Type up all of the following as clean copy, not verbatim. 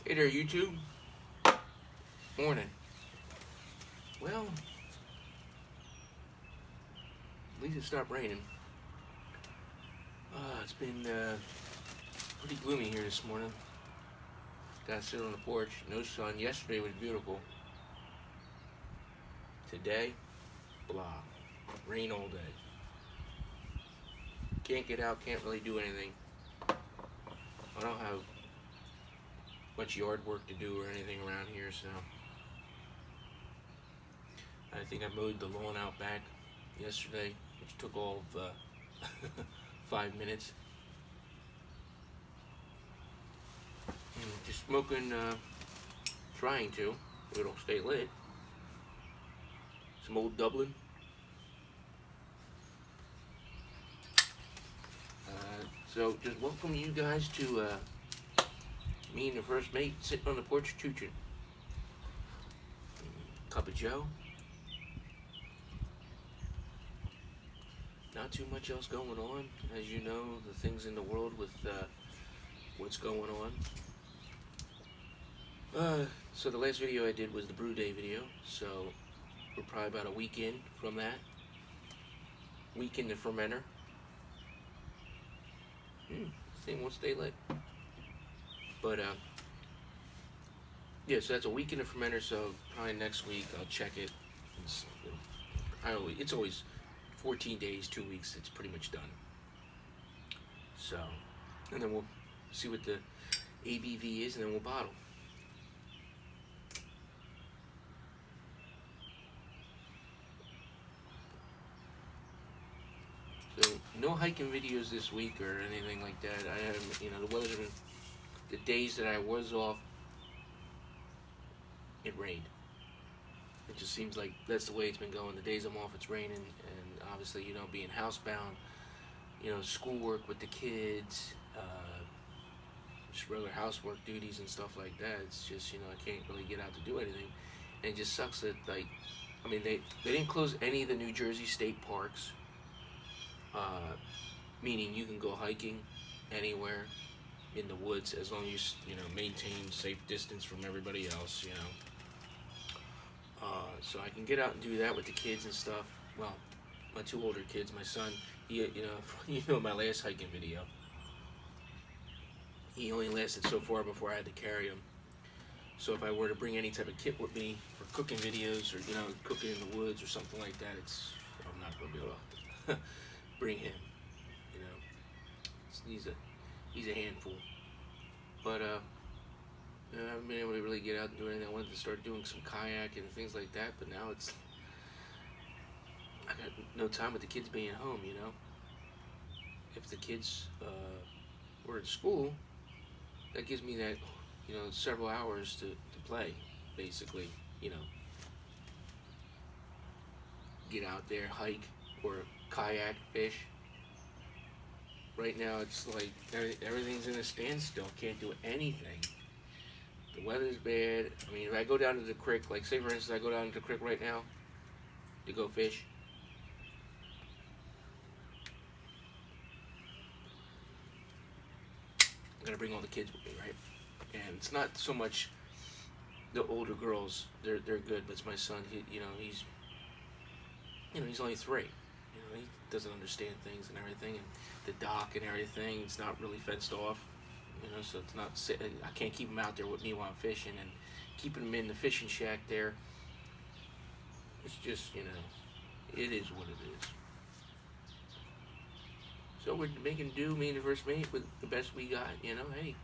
Hey there, YouTube. Morning. Well, at least it stopped raining. It's been pretty gloomy here this morning. Gotta sit on the porch. No sun. Yesterday was beautiful. Today, blah. Rain all day. Can't get out, can't really do anything. I don't have much yard work to do or anything around here, so I think I mowed the lawn out back yesterday, which took all of 5 minutes. Just smoking, trying to, if it'll stay lit. Some old Dublin. So just welcome you guys to me and the first mate sitting on the porch chooching. Cup of Joe. Not too much else going on, as you know, the things in the world with what's going on. So the last video I did was the brew day video, so we're probably about a week in from that. Week in the fermenter. Thing won't stay lit. But yeah, so that's a week in the fermenter, so probably next week I'll check it. It's always 14 days, 2 weeks, it's pretty much done. So, and then we'll see what the ABV is, and then we'll bottle. So, no hiking videos this week or anything like that. I have, the weather's been, the days that I was off, it rained. It just seems like that's the way it's been going. The days I'm off, it's raining, and obviously, being housebound, schoolwork with the kids, just regular housework duties and stuff like that. It's just, I can't really get out to do anything. And it just sucks that, they didn't close any of the New Jersey state parks, meaning you can go hiking anywhere in the woods as long as you, maintain safe distance from everybody else, So I can get out and do that with the kids and stuff. Well, my two older kids, my son, he, my last hiking video, he only lasted so far before I had to carry him. So if I were to bring any type of kit with me for cooking videos or, cooking in the woods or something like that, I'm not going to be able to bring him, He's a handful. But, I haven't been able to really get out and do anything. I wanted to start doing some kayaking and things like that, but now I got no time with the kids being home, If the kids were in school, that gives me that, several hours to play, basically, Get out there, hike, or kayak, fish. Right now, it's like everything's in a standstill. Can't do anything. The weather's bad. I mean, if I go down to the creek, like say for instance, I go down to the creek right now to go fish. I'm gonna bring all the kids with me, right? And it's not so much the older girls; they're good, but it's my son. He's only 3. He doesn't understand things and everything, and the dock and everything. It's not really fenced off. So it's not. I can't keep him out there with me while I'm fishing, and keeping him in the fishing shack there. It's just, it is what it is. So we're making do, me and the first mate, with the best we got. Hey.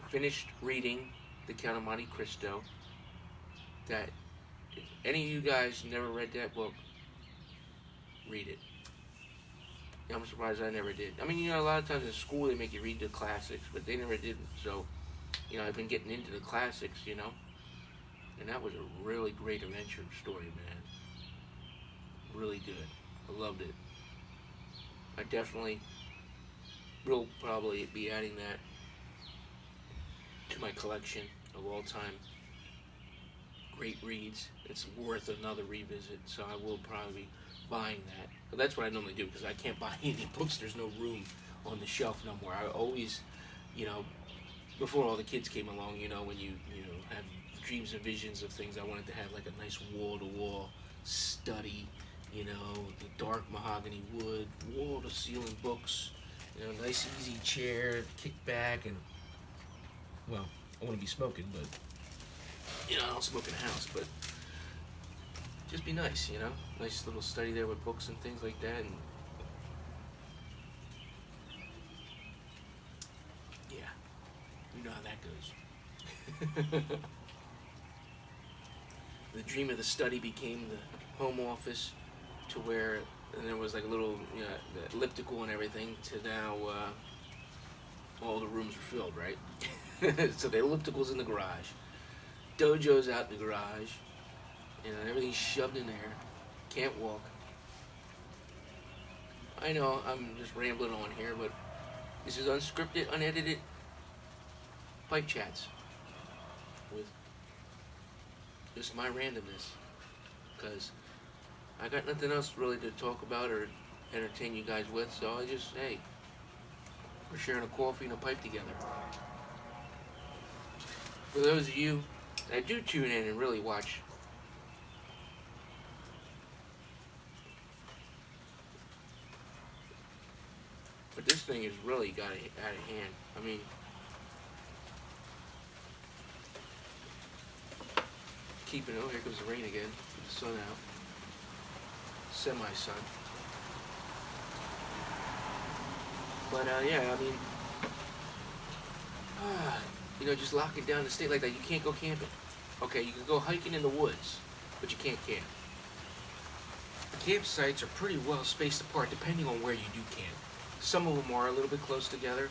I finished reading The Count of Monte Cristo. That if any of you guys never read that book, read it. I'm surprised I never did. I mean, a lot of times in school they make you read the classics, but they never did. So, I've been getting into the classics, and that was a really great adventure story, man. Really good. I loved it. I definitely will probably be adding that to my collection of all-time great reads. It's worth another revisit, so I will probably be buying that. But that's what I normally do, because I can't buy any books. There's no room on the shelf no more. I always, you know, before all the kids came along, when you have dreams and visions of things, I wanted to have like a nice wall-to-wall study, the dark mahogany wood, wall-to-ceiling books, nice easy chair, kick back, and well, I want to be smoking, but I don't smoke in the house, but just be nice, nice little study there with books and things like that, and yeah, you know how that goes. The dream of the study became the home office, to where, and there was like a little, the elliptical and everything, to now all the rooms are filled, right? So the elliptical's in the garage, dojo's out in the garage, everything's shoved in there, can't walk. I know I'm just rambling on here, but this is unscripted, unedited pipe chats with just my randomness, because I got nothing else really to talk about or entertain you guys with, so I just, hey, we're sharing a coffee and a pipe together. For those of you that do tune in and really watch, but this thing has really got out of hand. I mean, keeping it. Oh, here comes the rain again. The sun out. Semi-sun. But yeah, I mean, just locking down the state like that, you can't go camping. Okay, you can go hiking in the woods, but you can't camp. The campsites are pretty well spaced apart depending on where you do camp. Some of them are a little bit close together,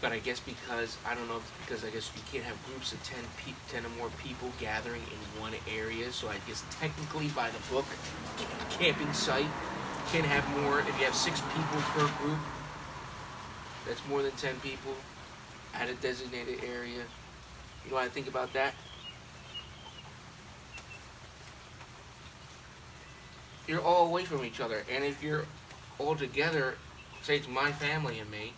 but I guess because, I don't know, because I guess you can't have groups of 10 or more people gathering in one area, so I guess technically by the book, camping site can have more. If you have 6 people per group, that's more than 10 people at a designated area. You know what I think about that? You're all away from each other, and if you're all together, say it's my family and me,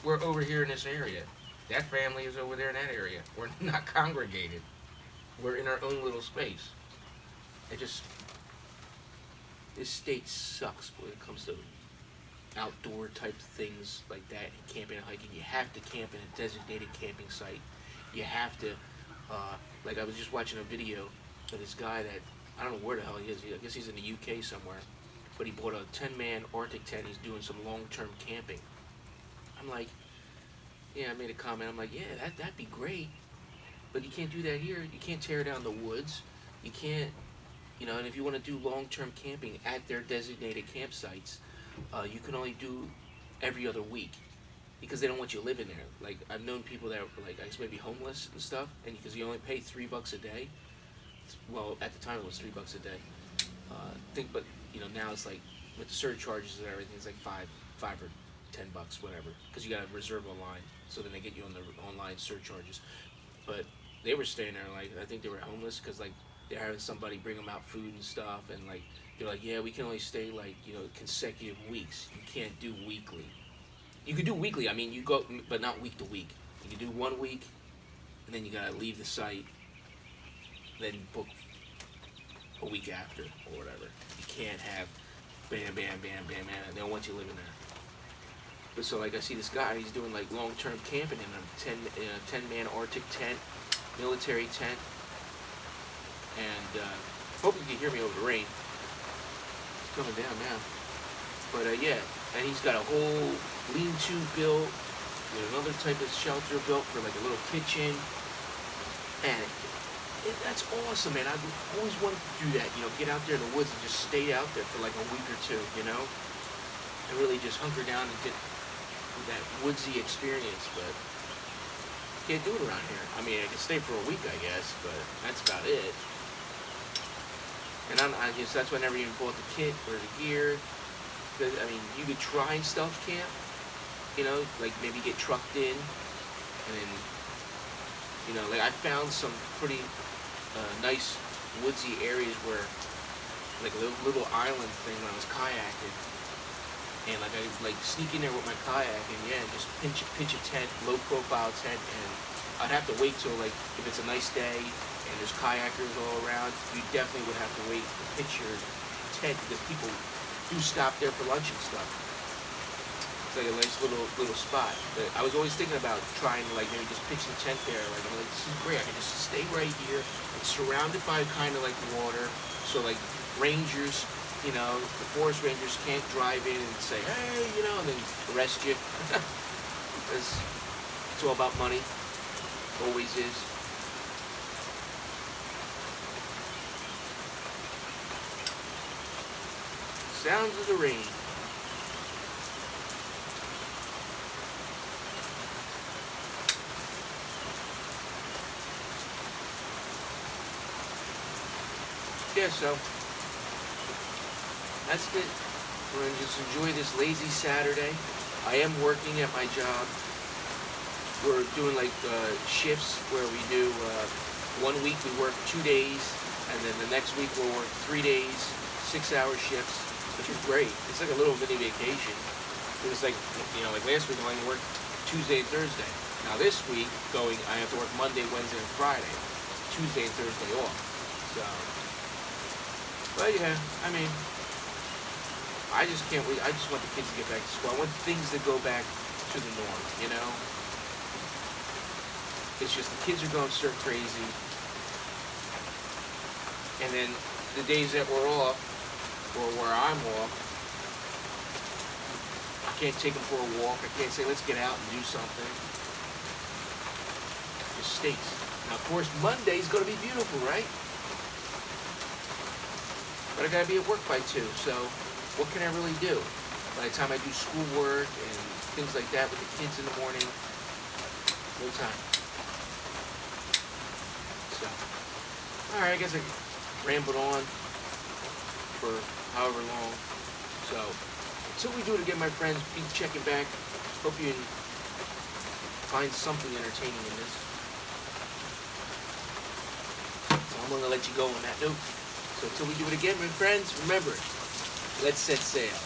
we're over here in this area. That family is over there in that area. We're not congregated. We're in our own little space. This state sucks when it comes to outdoor type things like that, and camping and hiking. You have to camp in a designated camping site. You have to, like I was just watching a video of this guy that, I don't know where the hell he is. I guess he's in the UK somewhere. But he bought a 10-man Arctic tent. He's doing some long-term camping. I'm like, yeah, I made a comment. I'm like, yeah, that'd be great. But you can't do that here. You can't tear down the woods. You can't, and if you want to do long-term camping at their designated campsites, you can only do every other week, because they don't want you living there. Like, I've known people that are, like, I guess maybe homeless and stuff, and because you only pay $3 a day. Well, at the time it was $3 a day. But now it's like, with the surcharges and everything, it's like five or $10, whatever, because you got to reserve a line, so then they get you on the online surcharges. But they were staying there, like, I think they were homeless, because, like, they're having somebody bring them out food and stuff, and, like, they're like, yeah, we can only stay, like, consecutive weeks. You can't do weekly. You could do weekly, I mean, you go, but not week to week. You can do 1 week, and then you gotta leave the site, then book a week after, or whatever. You can't have bam, bam, bam, bam, bam, they don't want you living there. But so, like, I see this guy, he's doing, like, long-term camping in a 10-man Arctic tent, military tent, and hope you can hear me over the rain. It's coming down now. But yeah, and he's got a whole lean-to built, with another type of shelter built for, like, a little kitchen, and that's awesome, man. I've always wanted to do that, get out there in the woods and just stay out there for like a week or two, and really just hunker down and get that woodsy experience, but can't do it around here. I mean, I can stay for a week, I guess, but that's about it. And I guess that's why I never even bought the kit or the gear. Because, I mean, you could try and stealth camp, like maybe get trucked in, and then, like I found some pretty nice woodsy areas where, like a little island thing when I was kayaking, and like I like sneak in there with my kayak and yeah, just pinch a tent, low profile tent, and I'd have to wait till like if it's a nice day and there's kayakers all around, you definitely would have to wait to pitch your tent because people do stop there for lunch and stuff. It's like a nice little spot. But I was always thinking about trying to like maybe just pitch the tent there. Like I'm like, this is great. I can just stay right here. It's surrounded by kind of like water, so like rangers, you know, the forest rangers can't drive in and say, hey, you know, and then arrest you. It's all about money. Always is. Sounds of the rain. Yeah, so that's it. We're gonna just enjoy this lazy Saturday. I am working at my job. We're doing like shifts where we do 1 week we work 2 days, and then the next week we'll work 3 days, 6-hour shifts, which is great. It's like a little mini vacation. It was like, you know, like last week I only worked Tuesday and Thursday. Now this week I have to work Monday, Wednesday, and Friday. Tuesday and Thursday off. So. But yeah, I mean, I just can't wait. I just want the kids to get back to school. I want things to go back to the norm, you know? It's just the kids are going stir crazy. And then the days that we're off, or where I'm off, I can't take them for a walk. I can't say, let's get out and do something. It just stinks. Now, of course, Monday's going to be beautiful, right? But I gotta be at work by 2, so what can I really do? By the time I do schoolwork and things like that with the kids in the morning, no time. So, alright, I guess I rambled on for however long. So, until we do it again, my friends, be checking back. Hope you find something entertaining in this. So I'm gonna let you go on that note. So until we do it again, my friends, remember, let's set sail.